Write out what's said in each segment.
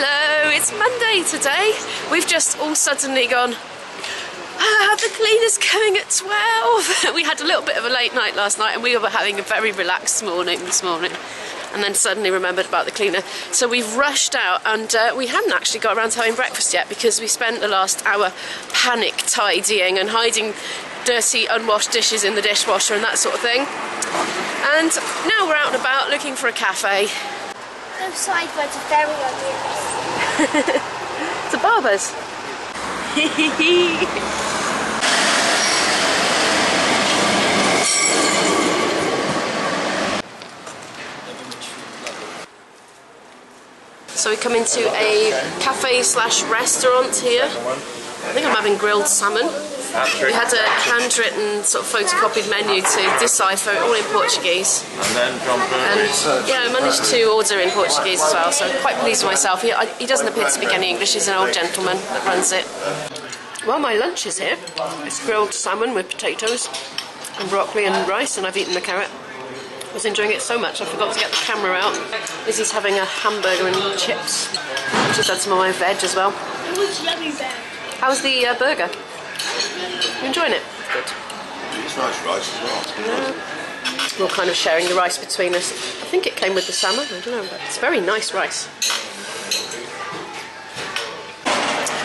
Hello, it's Monday today. We've just all suddenly gone, the cleaner's coming at 12. We had a little bit of a late night last night and we were having a very relaxed morning this morning, and then suddenly remembered about the cleaner. So we've rushed out, and we hadn't actually got around to having breakfast yet because we spent the last hour panic tidying and hiding dirty unwashed dishes in the dishwasher and that sort of thing. And now we're out and about looking for a cafe. Those sideboards are very ugly. It's a barber's. So we come into a cafe slash restaurant here. I think I'm having grilled salmon. We had a handwritten sort of photocopied menu to decipher, all in Portuguese. And yeah, I managed to order in Portuguese as well, so I'm quite pleased with myself. He doesn't appear to speak any English, he's an old gentleman that runs it. Well, my lunch is here. It's grilled salmon with potatoes and broccoli and rice, and I've eaten the carrot. I was enjoying it so much I forgot to get the camera out. Izzy's having a hamburger and chips. I've just had some of my veg as well. It was yummy veg. How's the burger? You enjoying it? Good. It's nice rice as well. Yeah. We're all kind of sharing the rice between us. I think it came with the salmon, I don't know, but it's very nice rice.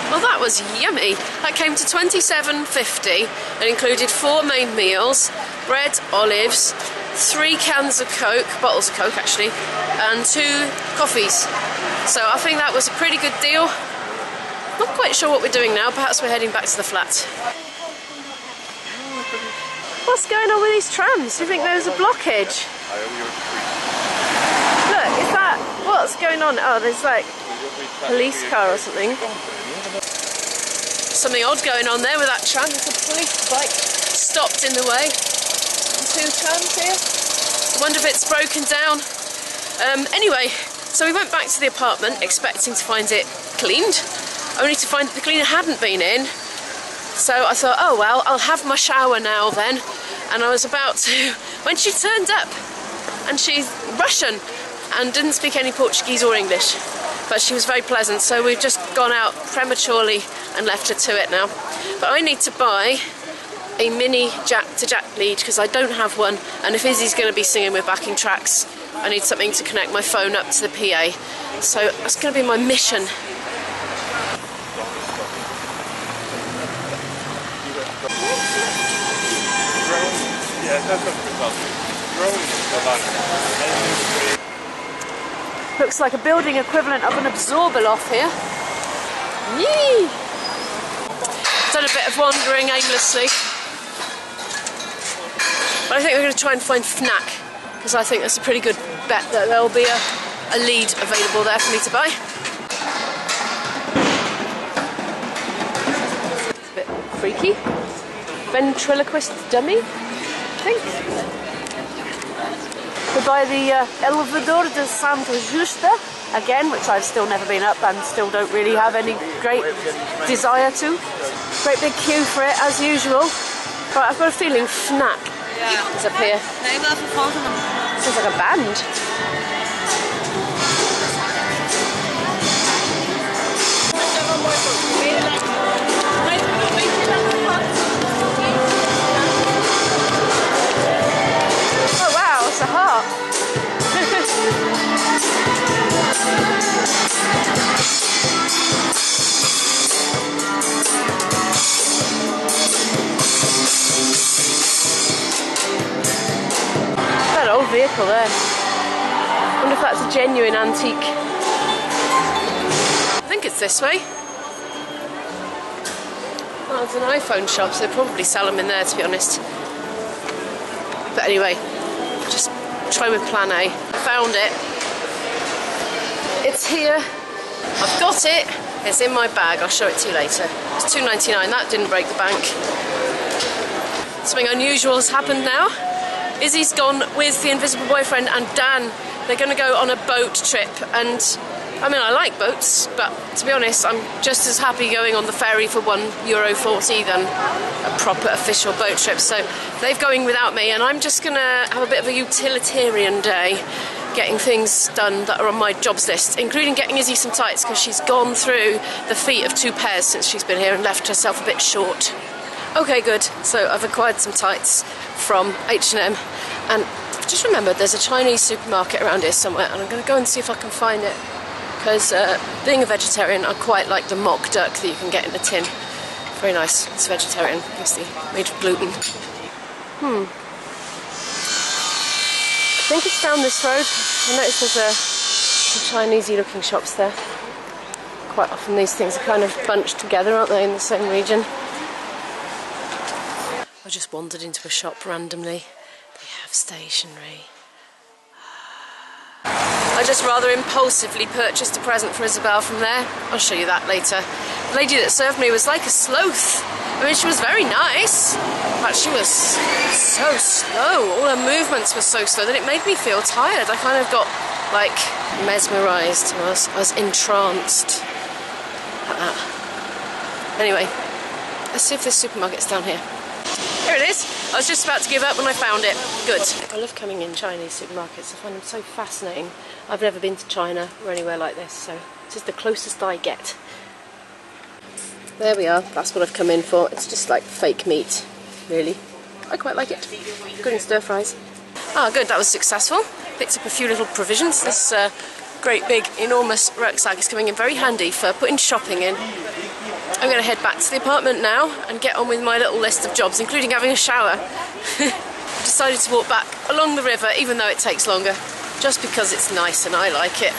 Well, that was yummy. That came to $27.50 and included 4 main meals, bread, olives, 3 cans of Coke, bottles of Coke actually, and 2 coffees. So I think that was a pretty good deal. Not quite sure what we're doing now. Perhaps we're heading back to the flat. What's going on with these trams? Do you think there's a blockage? Look, is that... What's going on? Oh, there's like a police car or something. Something odd going on there with that tram. There's a police bike stopped in the way. 2 trams here. I wonder if it's broken down. Anyway, so we went back to the apartment expecting to find it cleaned, only to find that the cleaner hadn't been in. So I thought, oh well, I'll have my shower now then. And I was about to, when she turned up, and she's Russian and didn't speak any Portuguese or English, but she was very pleasant, so we've just gone out prematurely and left her to it now. But I need to buy a mini jack-to-jack lead because I don't have one, and if Izzy's going to be singing with backing tracks, I need something to connect my phone up to the PA. So that's going to be my mission. Looks like a building equivalent of an absorber loft here. Yee! Done a bit of wandering aimlessly. But I think we're going to try and find Fnac, because I think that's a pretty good bet that there'll be a lead available there for me to buy. It's a bit freaky. Ventriloquist dummy, I think. We buy the Elevador de Santa Justa again, which I've still never been up and still don't really have any great desire to. Great big queue for it as usual. But I've got a feeling Fnac is up here. Sounds like a band. Oh wow, it's a heart. That old vehicle there. I wonder if that's a genuine antique. I think it's this way. Oh, it's an iPhone shop, so they probably sell them in there, to be honest. But anyway, just try with plan A. I found it. It's here. I've got it. It's in my bag. I'll show it to you later. It's $2.99. That didn't break the bank. Something unusual has happened now. Izzy's gone with the invisible boyfriend and Dan. They're going to go on a boat trip, and I mean, I like boats, but to be honest, I'm just as happy going on the ferry for €1.40 than a proper official boat trip. So they're going without me, and I'm just going to have a bit of a utilitarian day getting things done that are on my jobs list, including getting Izzy some tights because she's gone through the feet of 2 pairs since she's been here and left herself a bit short. Okay, good. So I've acquired some tights from H&M, and I've just remembered there's a Chinese supermarket around here somewhere, and I'm going to go and see if I can find it, because being a vegetarian, I quite like the mock duck that you can get in a tin. Very nice. It's vegetarian, obviously, made of gluten. I think it's down this road. I noticed there's some Chinese-y looking shops there. Quite often these things are kind of bunched together, aren't they, in the same region? I just wandered into a shop randomly. They have stationery. I just rather impulsively purchased a present for Isabel from there. I'll show you that later. The lady that served me was like a sloth. I mean, she was very nice, but she was so slow. All her movements were so slow that it made me feel tired. I kind of got, like, mesmerised. I was entranced at that. Anyway, let's see if this supermarket's down here. Here it is. I was just about to give up when I found it. Good. I love coming in Chinese supermarkets. I find them so fascinating. I've never been to China or anywhere like this, so this is the closest I get. There we are. That's what I've come in for. It's just like fake meat, really. I quite like it. Good in stir fries. Ah, good. That was successful. Picked up a few little provisions. This great big enormous rucksack is coming in very handy for putting shopping in. I'm going to head back to the apartment now and get on with my little list of jobs, including having a shower. Decided to walk back along the river, even though it takes longer, just because it's nice and I like it.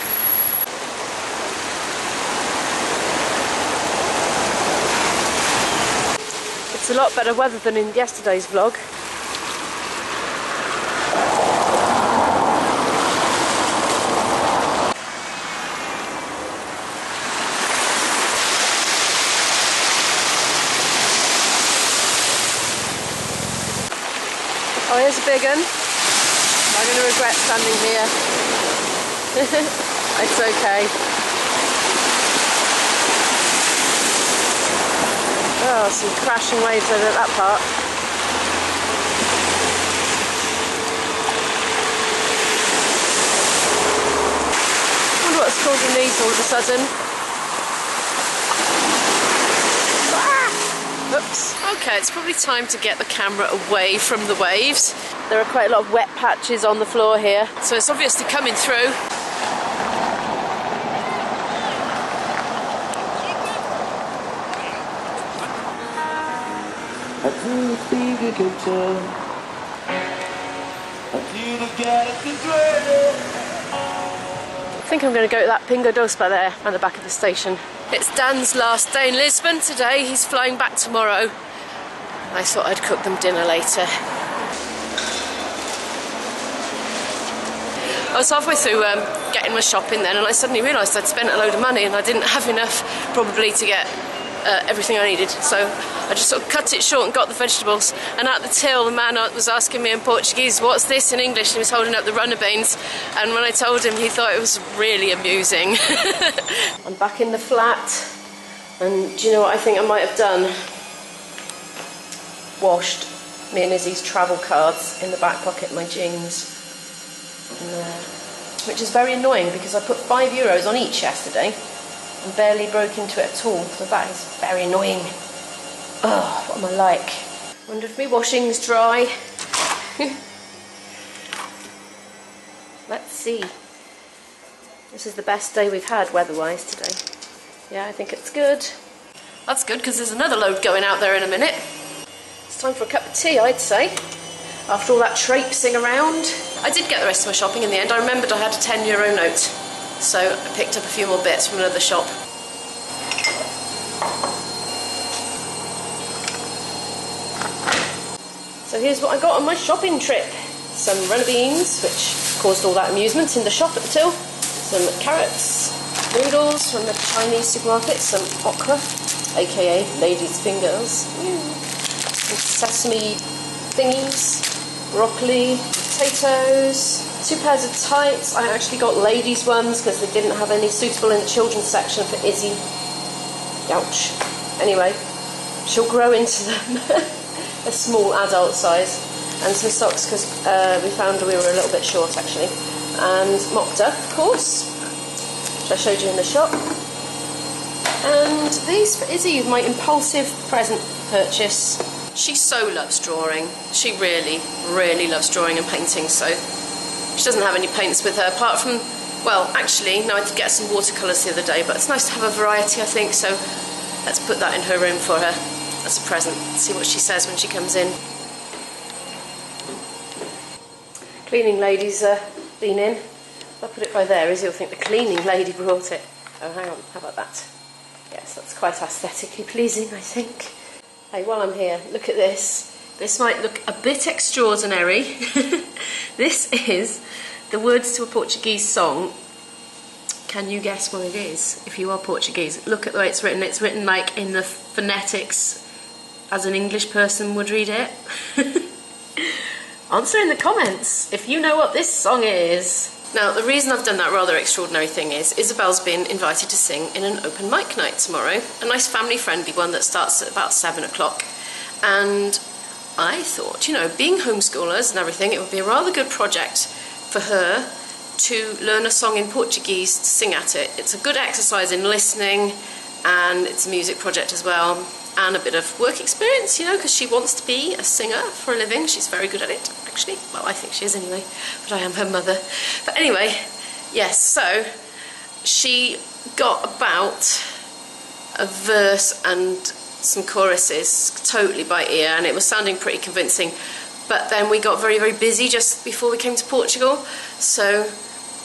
It's a lot better weather than in yesterday's vlog. Oh, here's a big one. I'm going to regret standing here. It's okay. Oh, some crashing waves over that part. I wonder what's causing these all of a sudden. Oops. Okay, it's probably time to get the camera away from the waves. There are quite a lot of wet patches on the floor here, so it's obviously coming through. I think I'm going to go to that Pingo Doce by there, around the back of the station. It's Dan's last day in Lisbon today. He's flying back tomorrow. I thought I'd cook them dinner later. I was halfway through getting my shopping then, and I suddenly realised I'd spent a load of money and I didn't have enough probably to get everything I needed. So I just sort of cut it short and got the vegetables. And at the till, the man was asking me in Portuguese, "What's this?" in English, and he was holding up the runner beans. And when I told him, he thought it was really amusing. I'm back in the flat, and do you know what I think I might have done? Washed me and Izzy's travel cards in the back pocket of my jeans. Which is very annoying because I put €5 on each yesterday and barely broke into it at all, so that is very annoying. Oh, what am I like? Wonder if my washing's dry. Let's see. This is the best day we've had weather-wise today. Yeah, I think it's good. That's good because there's another load going out there in a minute. It's time for a cup of tea, I'd say. After all that traipsing around. I did get the rest of my shopping in the end. I remembered I had a €10 note, so I picked up a few more bits from another shop. So here's what I got on my shopping trip. Some runner beans, which caused all that amusement in the shop at the till. Some carrots, noodles from the Chinese supermarket, some okra, aka ladies' fingers, some sesame thingies, broccoli, potatoes, 2 pairs of tights. I actually got ladies' ones because they didn't have any suitable in the children's section for Izzy. Ouch. Anyway, she'll grow into them. A small adult size. And some socks because we found we were a little bit short actually. and mopped up, of course, which I showed you in the shop. And these for Izzy, my impulsive present purchase. She so loves drawing. She really, really loves drawing and painting, so she doesn't have any paints with her, apart from, well, actually, no, I did get some watercolours the other day, but it's nice to have a variety, I think, so let's put that in her room for her as a present. See what she says when she comes in. Cleaning lady's been in. If I put it by there, Izzy will think the cleaning lady brought it. Oh, hang on, how about that? Yes, that's quite aesthetically pleasing, I think. Hey, while I'm here, look at this. This might look a bit extraordinary. This is the words to a Portuguese song. Can you guess what it is, if you are Portuguese? Look at the way it's written. It's written like in the phonetics as an English person would read it. Answer in the comments if you know what this song is. Now, the reason I've done that rather extraordinary thing is Isabel's been invited to sing in an open mic night tomorrow. A nice family-friendly one that starts at about 7 o'clock. And I thought, you know, being homeschoolers and everything, it would be a rather good project for her to learn a song in Portuguese to sing at it. It's a good exercise in listening, and it's a music project as well, and a bit of work experience, you know, because she wants to be a singer for a living. She's very good at it, actually. Well, I think she is anyway, but I am her mother. But anyway, yes, so she got about a verse and some choruses totally by ear, and it was sounding pretty convincing. But then we got very, very busy just before we came to Portugal, so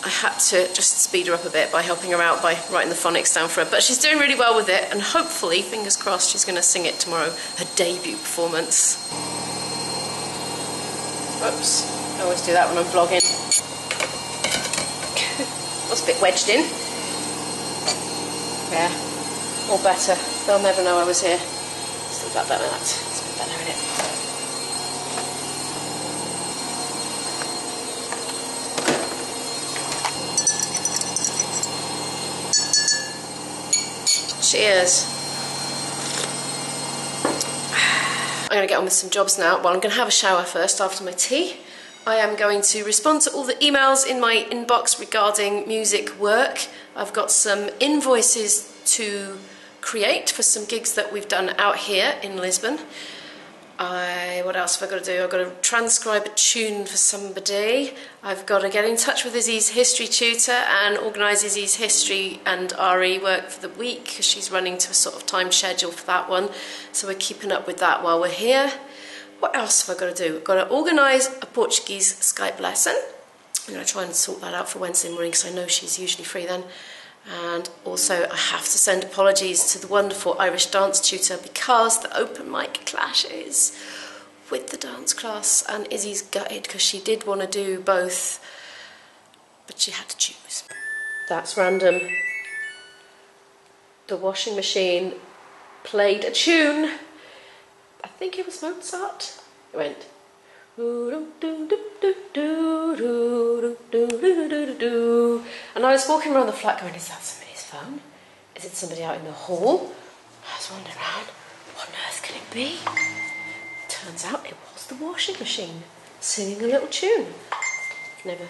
I had to just speed her up a bit by helping her out by writing the phonics down for her. But she's doing really well with it, and hopefully, fingers crossed, she's going to sing it tomorrow, her debut performance. Oops, I always do that when I'm vlogging. Was a bit wedged in. Yeah, all better. They'll never know I was here. Still got that. It's a bit better, isn't it? Cheers. I'm going to get on with some jobs now. Well, I'm going to have a shower first after my tea. I am going to respond to all the emails in my inbox regarding music work. I've got some invoices to create for some gigs that we've done out here in Lisbon. What else have I got to do? I've got to transcribe a tune for somebody. I've got to get in touch with Izzy's history tutor and organise Izzy's history and RE work for the week, because she's running to a sort of time schedule for that one. So we're keeping up with that while we're here. What else have I got to do? I've got to organise a Portuguese Skype lesson. I'm going to try and sort that out for Wednesday morning, because I know she's usually free then. And also I have to send apologies to the wonderful Irish dance tutor, because the open mic clashes with the dance class, and Izzy's gutted because she did want to do both, but she had to choose. That's random. The washing machine played a tune. I think it was Mozart. It went. And I was walking around the flat going, is that somebody's phone? Is it somebody out in the hall? I was wandering around, what on earth can it be? Turns out it was the washing machine singing a little tune. I've never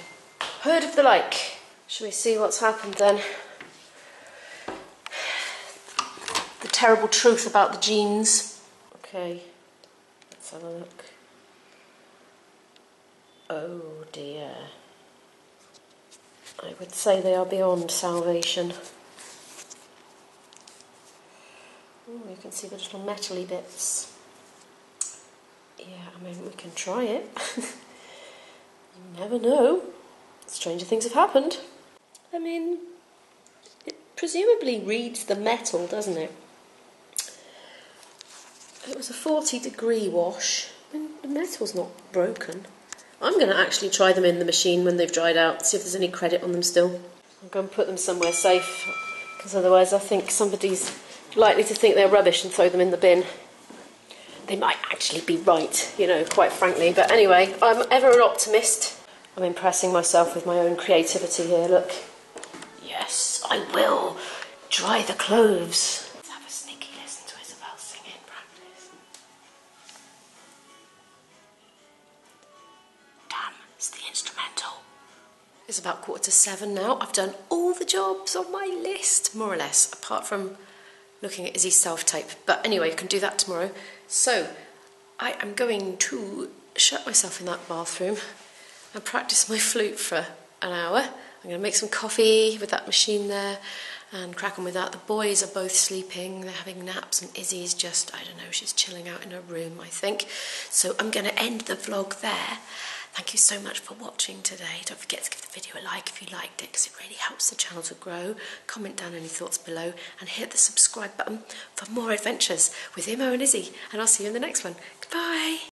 heard of the like. Shall we see what's happened then? The terrible truth about the jeans. Okay, let's have a look. Oh dear. I would say they are beyond salvation. Oh, you can see the little metally bits. Yeah, I mean, we can try it. You never know. Stranger things have happened. I mean, it presumably reads the metal, doesn't it? It was a 40-degree wash. I mean, the metal's not broken. I'm going to actually try them in the machine when they've dried out, see if there's any credit on them still. I'm going to put them somewhere safe, because otherwise I think somebody's likely to think they're rubbish and throw them in the bin. They might actually be right, you know, quite frankly. But anyway, I'm ever an optimist. I'm impressing myself with my own creativity here, look. Yes, I will dry the clothes. Let's have a sneaky listen to Isabel singing practice. Damn, it's the instrumental. It's about 6:45 now. I've done all the jobs on my list, more or less, apart from looking at Izzy's self-tape. But anyway, you can do that tomorrow. So, I am going to shut myself in that bathroom and practice my flute for an hour. I'm going to make some coffee with that machine there and crack on with that. The boys are both sleeping, they're having naps, and Izzy's just, I don't know, she's chilling out in her room, I think. So I'm going to end the vlog there. Thank you so much for watching today. Don't forget to give the video a like if you liked it, because it really helps the channel to grow. Comment down any thoughts below and hit the subscribe button for more adventures with Imo and Izzy. And I'll see you in the next one. Goodbye.